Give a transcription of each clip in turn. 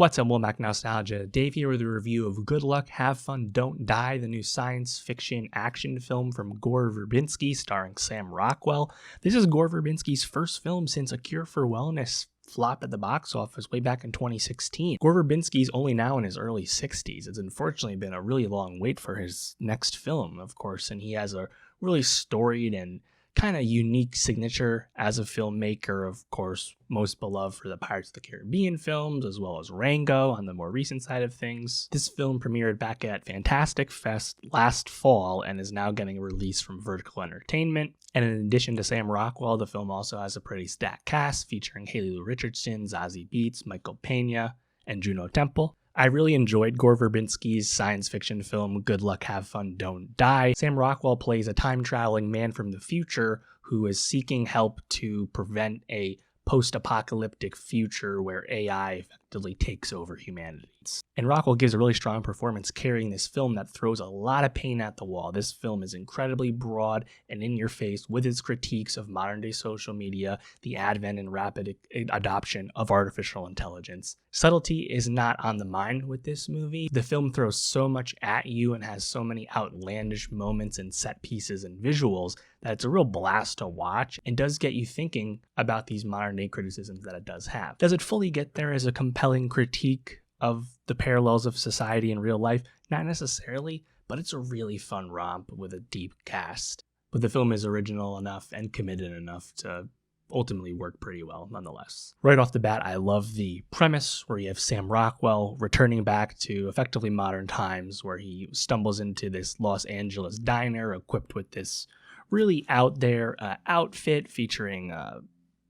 What's up, welcome back to Nowstalgia. Dave here with a review of Good Luck, Have Fun, Don't Die, the new science fiction action film from Gore Verbinski starring Sam Rockwell. This is Gore Verbinski's first film since A Cure for Wellness flopped at the box office way back in 2016. Gore Verbinski's only now in his early 60s. It's unfortunately been a really long wait for his next film, of course, and he has a really storied and kind of unique signature as a filmmaker, of course, most beloved for the Pirates of the Caribbean films, as well as Rango on the more recent side of things. This film premiered back at Fantastic Fest last fall and is now getting a release from Vertical Entertainment. And in addition to Sam Rockwell, the film also has a pretty stacked cast featuring Haley Lu Richardson, Zazie Beetz, Michael Pena, and Juno Temple. I really enjoyed Gore Verbinski's science fiction film Good Luck, Have Fun, Don't Die. Sam Rockwell plays a time-traveling man from the future who is seeking help to prevent a post-apocalyptic future where AI effectively takes over humanity. And Rockwell gives a really strong performance carrying this film that throws a lot of paint at the wall. This film is incredibly broad and in your face with its critiques of modern-day social media, the advent and rapid adoption of artificial intelligence. Subtlety is not on the mind with this movie. The film throws so much at you and has so many outlandish moments and set pieces and visuals that it's a real blast to watch and does get you thinking about these modern-day criticisms that it does have. Does it fully get there as a compelling critique of the parallels of society and real life? Not necessarily, but it's a really fun romp with a deep cast. But the film is original enough and committed enough to ultimately work pretty well nonetheless. Right off the bat, I love the premise where you have Sam Rockwell returning back to effectively modern times, where he stumbles into this Los Angeles diner equipped with this really out there outfit featuring a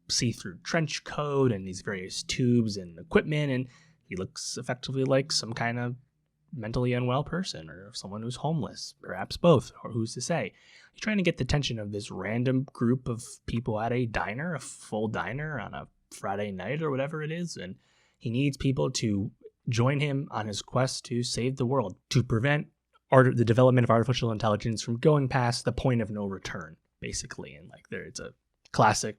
see-through trench coat and these various tubes and equipment, and he looks effectively like some kind of mentally unwell person or someone who's homeless, perhaps both, or who's to say. He's trying to get the attention of this random group of people at a diner, a full diner on a Friday night or whatever it is, and he needs people to join him on his quest to save the world, to prevent the development of artificial intelligence from going past the point of no return, basically. And like it's a classic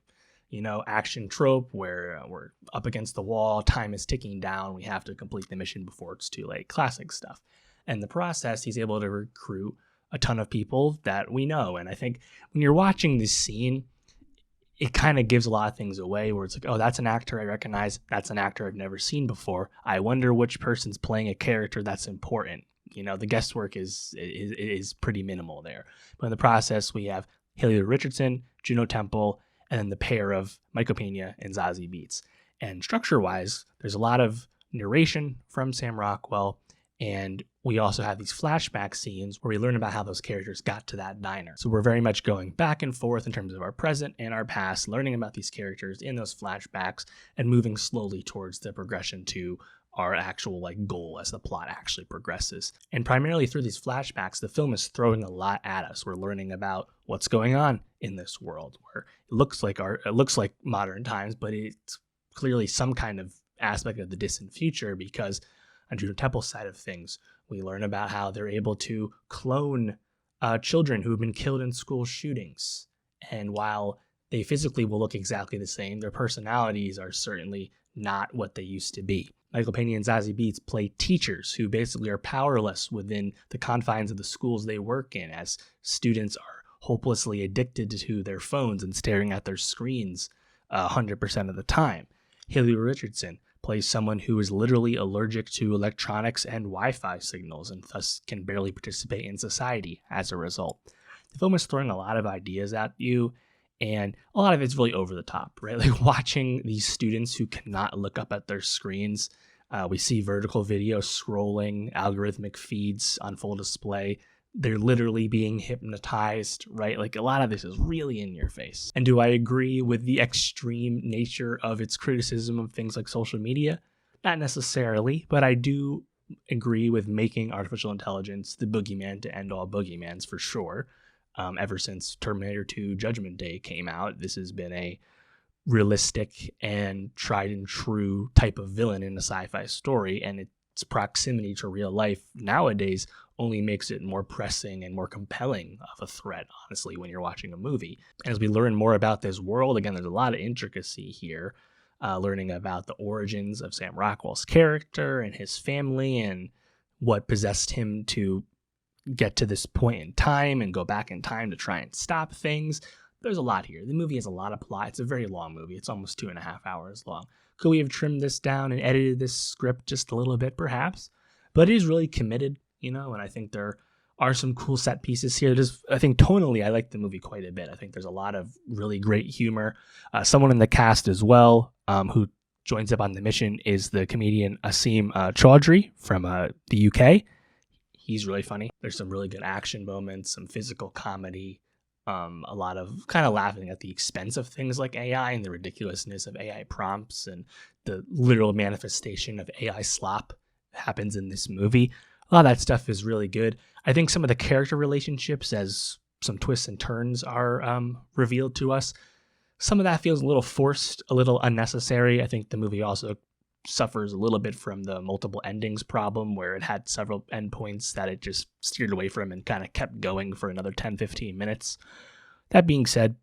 action trope where we're up against the wall, time is ticking down, we have to complete the mission before it's too late, classic stuff. And in the process, he's able to recruit a ton of people that we know. And I think when you're watching this scene, it kind of gives a lot of things away, where it's like, oh, that's an actor I recognize, that's an actor I've never seen before. I wonder which person's playing a character that's important. The guesswork is pretty minimal there. But in the process, we have Haley Lu Richardson, Juno Temple, and then the pair of Michael Pena and Zazie Beetz. And structure-wise, there's a lot of narration from Sam Rockwell, and we also have these flashback scenes where we learn about how those characters got to that diner. So we're very much going back and forth in terms of our present and our past, learning about these characters in those flashbacks and moving slowly towards the progression to our actual goal as the plot actually progresses. And primarily through these flashbacks, the film is throwing a lot at us. We're learning about what's going on in this world, where it looks like modern times, but it's clearly some kind of aspect of the distant future, because on Juno Temple's side of things, we learn about how they're able to clone children who have been killed in school shootings. And while they physically will look exactly the same, their personalities are certainly not what they used to be. Michael Pena and Zazie Beetz play teachers who basically are powerless within the confines of the schools they work in, as students are hopelessly addicted to their phones and staring at their screens 100% of the time. Haley Lu Richardson plays someone who is literally allergic to electronics and Wi-Fi signals and thus can barely participate in society as a result. The film is throwing a lot of ideas at you, and a lot of it's really over the top, right? Like watching these students who cannot look up at their screens. We see vertical video scrolling, algorithmic feeds on full display. They're literally being hypnotized, right? Like a lot of this is really in your face. And do I agree with the extreme nature of its criticism of things like social media? Not necessarily, but I do agree with making artificial intelligence the boogeyman to end all boogeymans for sure. Ever since Terminator 2 Judgment Day came out, this has been a realistic and tried and true type of villain in a sci-fi story, and its proximity to real life nowadays only makes it more pressing and more compelling of a threat, honestly, when you're watching a movie. And as we learn more about this world, again, there's a lot of intricacy here. learning about the origins of Sam Rockwell's character and his family and what possessed him to get to this point in time and go back in time to try and stop things. There's a lot here. The movie has a lot of plot. It's a very long movie. It's almost 2.5 hours long. Could we have trimmed this down and edited this script just a little bit, perhaps? But it is really committed, and I think there are some cool set pieces here. I think tonally, I like the movie quite a bit. I think there's a lot of really great humor. Someone in the cast as well, who joins up on the mission, is the comedian Asim Chaudhry from the UK. He's really funny. There's some really good action moments, some physical comedy, a lot of kind of laughing at the expense of things like AI and the ridiculousness of AI prompts and the literal manifestation of AI slop happens in this movie. A lot of that stuff is really good. I think some of the character relationships, as some twists and turns are revealed to us, some of that feels a little forced, a little unnecessary. I think the movie also suffers a little bit from the multiple endings problem, where it had several endpoints that it just steered away from and kind of kept going for another 10-15 minutes. That being said,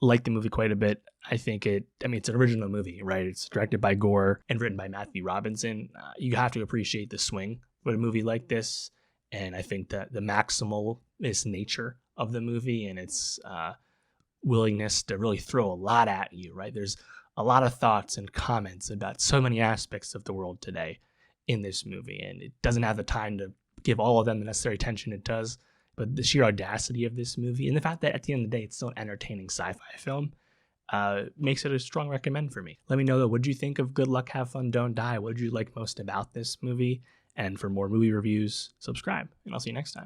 like the movie quite a bit. I think it's an original movie, right? It's directed by Gore and written by Matthew Robinson. You have to appreciate the swing with a movie like this, and I think that the maximalist nature of the movie and its willingness to really throw a lot at you, right? There's a lot of thoughts and comments about so many aspects of the world today in this movie, and it doesn't have the time to give all of them the necessary attention it does. But the sheer audacity of this movie and the fact that at the end of the day it's still an entertaining sci-fi film makes it a strong recommend for me. Let me know, though, what did you think of Good Luck, Have Fun, Don't Die? What did you like most about this movie? And for more movie reviews, subscribe, and I'll see you next time.